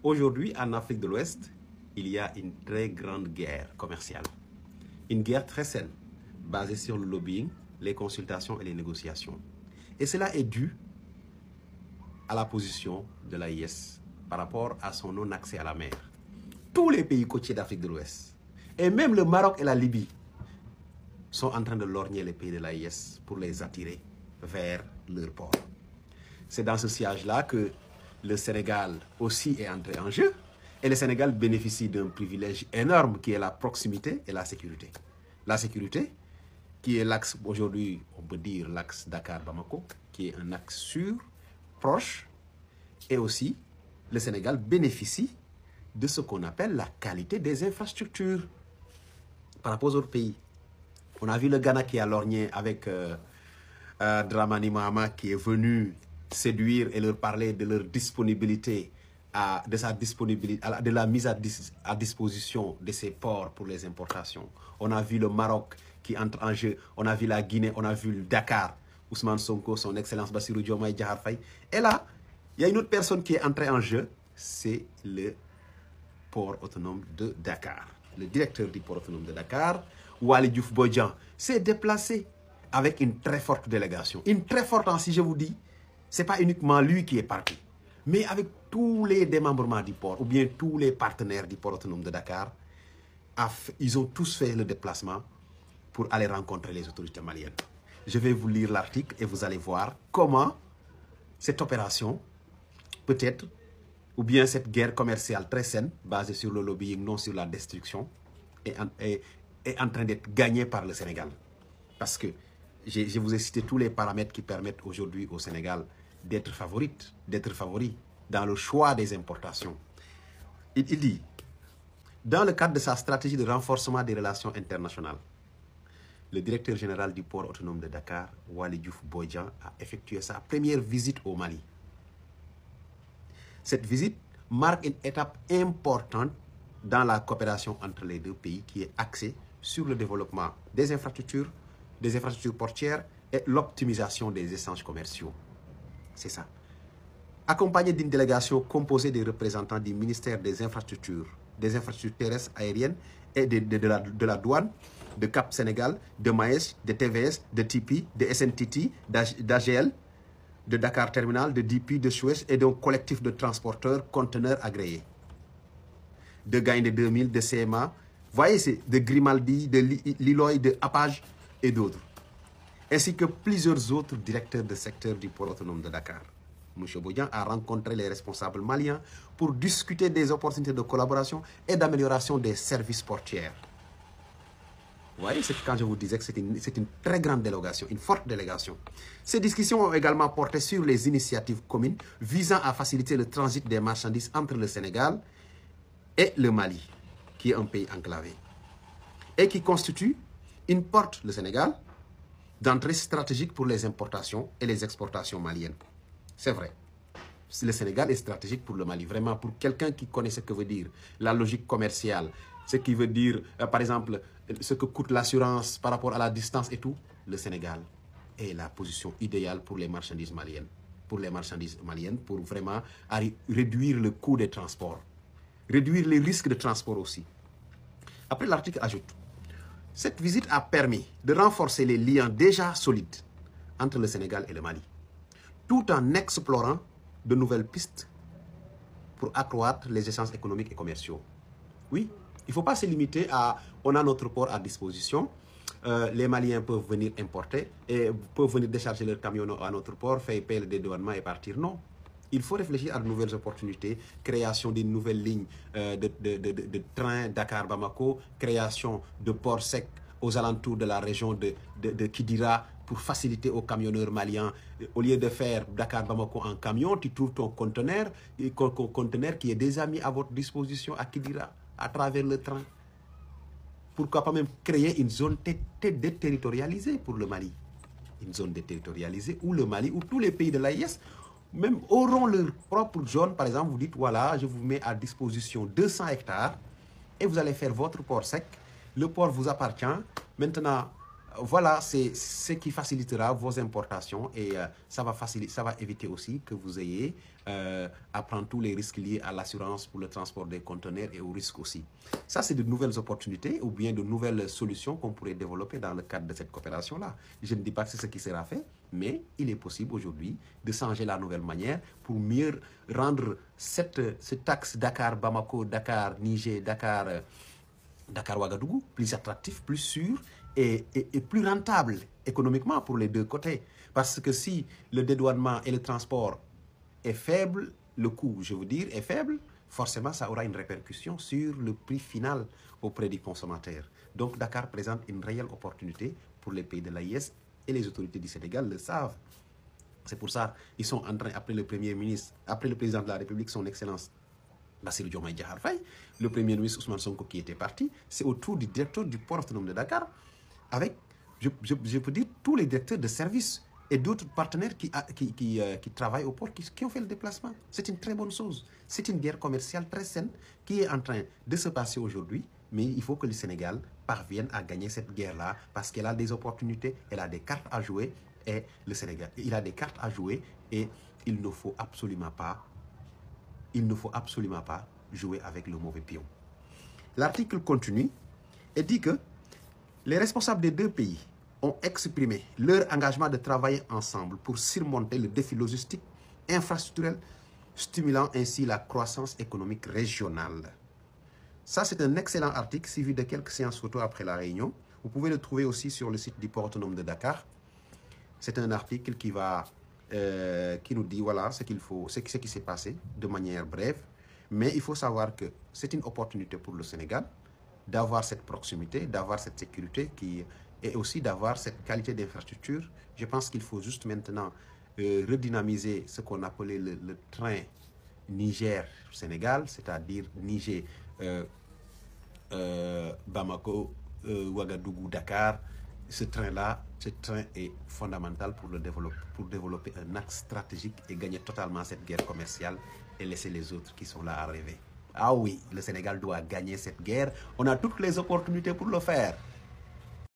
Aujourd'hui, en Afrique de l'Ouest, il y a une très grande guerre commerciale. Une guerre très saine, basée sur le lobbying, les consultations et les négociations. Et cela est dû à la position de l'AIS par rapport à son non-accès à la mer. Tous les pays côtiers d'Afrique de l'Ouest, et même le Maroc et la Libye, sont en train de lorgner les pays de l'AIS pour les attirer vers leur port. C'est dans ce siège-là que le Sénégal aussi est entré en jeu. Et le Sénégal bénéficie d'un privilège énorme qui est la proximité et la sécurité. La sécurité, qui est l'axe, aujourd'hui, on peut dire l'axe Dakar-Bamako, qui est un axe sûr, proche. Et aussi, le Sénégal bénéficie de ce qu'on appelle la qualité des infrastructures par rapport aux autres pays. On a vu le Ghana qui a lorgné avec Dramani Mahama qui est venu séduire et leur parler de leur disponibilité, de la mise à disposition de ces ports pour les importations. On a vu le Maroc qui entre en jeu, on a vu la Guinée, on a vu le Dakar, Ousmane Sonko, son excellence Bassirou Diomaye Diakhar Faye. Et là, il y a une autre personne qui est entrée en jeu, c'est le port autonome de Dakar. Le directeur du port autonome de Dakar, Waly Diouf Bodian, s'est déplacé avec une très forte délégation. Une très forte, si je vous dis, ce n'est pas uniquement lui qui est parti, mais avec tous les démembrements du port, ou bien tous les partenaires du port autonome de Dakar, ils ont tous fait le déplacement pour aller rencontrer les autorités maliennes. Je vais vous lire l'article et vous allez voir comment cette opération, peut-être, ou bien cette guerre commerciale très saine, basée sur le lobbying, non sur la destruction, est en train d'être gagnée par le Sénégal. Parce que je vous ai cité tous les paramètres qui permettent aujourd'hui au Sénégal d'être favori dans le choix des importations. Il dit, dans le cadre de sa stratégie de renforcement des relations internationales, le directeur général du port autonome de Dakar, Waly Diouf Bodian, a effectué sa première visite au Mali. Cette visite marque une étape importante dans la coopération entre les deux pays qui est axée sur le développement des infrastructures portières et l'optimisation des échanges commerciaux. C'est ça. Accompagné d'une délégation composée des représentants du ministère des infrastructures terrestres, aériennes et de la douane, de Cap Sénégal, de Maes, de TVS, de TP, de SNTT, d'AGL, de Dakar Terminal, de DP, de Suez et d'un collectif de transporteurs conteneurs agréés. De Gaïndé 2000, de CMA, vous voyez, c'est de Grimaldi, de Liloy, de Apage et d'autres. Ainsi que plusieurs autres directeurs de secteur du port autonome de Dakar. M. Bodian a rencontré les responsables maliens pour discuter des opportunités de collaboration et d'amélioration des services portières. Vous voyez, c'est quand je vous disais que c'est une très grande délégation, une forte délégation. Ces discussions ont également porté sur les initiatives communes visant à faciliter le transit des marchandises entre le Sénégal et le Mali, qui est un pays enclavé, et qui constitue une porte, le Sénégal, d'entrée stratégique pour les importations et les exportations maliennes. C'est vrai. Le Sénégal est stratégique pour le Mali. Vraiment, pour quelqu'un qui connaît ce que veut dire la logique commerciale, ce qui veut dire, par exemple, ce que coûte l'assurance par rapport à la distance et tout, le Sénégal est la position idéale pour les marchandises maliennes. Pour vraiment réduire le coût des transports. Réduire les risques de transport aussi. Après, l'article ajoute, cette visite a permis de renforcer les liens déjà solides entre le Sénégal et le Mali, tout en explorant de nouvelles pistes pour accroître les échanges économiques et commerciaux. Oui, il ne faut pas se limiter à on a notre port à disposition, les Maliens peuvent venir importer et peuvent venir décharger leurs camions à notre port, faire payer le dédouanement et partir. Non. Il faut réfléchir à de nouvelles opportunités, création d'une nouvelle ligne de train Dakar-Bamako, création de ports secs aux alentours de la région de Kidira pour faciliter aux camionneurs maliens. Au lieu de faire Dakar-Bamako en camion, tu trouves ton conteneur qui est déjà mis à votre disposition à Kidira à travers le train. Pourquoi pas même créer une zone déterritorialisée pour le Mali? Une zone déterritorialisée où le Mali, où tous les pays de l'AIS même auront leur propre zone. Par exemple, vous dites, voilà, je vous mets à disposition 200 hectares et vous allez faire votre port sec. Le port vous appartient. Maintenant, Voilà, c'est ce qui facilitera vos importations et ça va éviter aussi que vous ayez à prendre tous les risques liés à l'assurance pour le transport des conteneurs et aux risques aussi. Ça, c'est de nouvelles opportunités ou bien de nouvelles solutions qu'on pourrait développer dans le cadre de cette coopération-là. Je ne dis pas que c'est ce qui sera fait, mais il est possible aujourd'hui de changer la nouvelle manière pour mieux rendre cet axe Dakar-Bamako, Dakar-Niger, Dakar-Ouagadougou plus attractif, plus sûr et plus rentable économiquement pour les deux côtés. Parce que si le dédouanement et le transport est faible, le coût, je veux dire, est faible, forcément, ça aura une répercussion sur le prix final auprès du consommateur. Donc, Dakar présente une réelle opportunité pour les pays de l'AIS et les autorités du Sénégal le savent. C'est pour ça qu'ils sont en train, après le Premier ministre, après le président de la République, son Excellence Bassirou Diomaye Diakhar Faye, le Premier ministre Ousmane Sonko qui était parti, c'est autour du directeur du port autonome de Dakar, avec, je peux dire, tous les directeurs de services et d'autres partenaires qui travaillent au port, qui ont fait le déplacement. C'est une très bonne chose. C'est une guerre commerciale très saine qui est en train de se passer aujourd'hui, mais il faut que le Sénégal parvienne à gagner cette guerre-là parce qu'elle a des opportunités, elle a des cartes à jouer et le Sénégal, il a des cartes à jouer et il ne faut absolument pas jouer avec le mauvais pion. L'article continue et dit que les responsables des deux pays ont exprimé leur engagement de travailler ensemble pour surmonter le défi logistique, infrastructurel, stimulant ainsi la croissance économique régionale. Ça, c'est un excellent article suivi de quelques séances photos après la réunion. Vous pouvez le trouver aussi sur le site du port autonome de Dakar. C'est un article qui nous dit voilà ce qu'il faut, ce qui s'est passé de manière brève. Mais il faut savoir que c'est une opportunité pour le Sénégal d'avoir cette proximité, d'avoir cette sécurité et aussi d'avoir cette qualité d'infrastructure. Je pense qu'il faut juste maintenant redynamiser ce qu'on appelait le train Niger-Sénégal, c'est-à-dire Niger, Bamako, Ouagadougou, Dakar. Ce train est fondamental pour développer un axe stratégique et gagner totalement cette guerre commerciale et laisser les autres qui sont là à rêver. Ah oui, le Sénégal doit gagner cette guerre. On a toutes les opportunités pour le faire.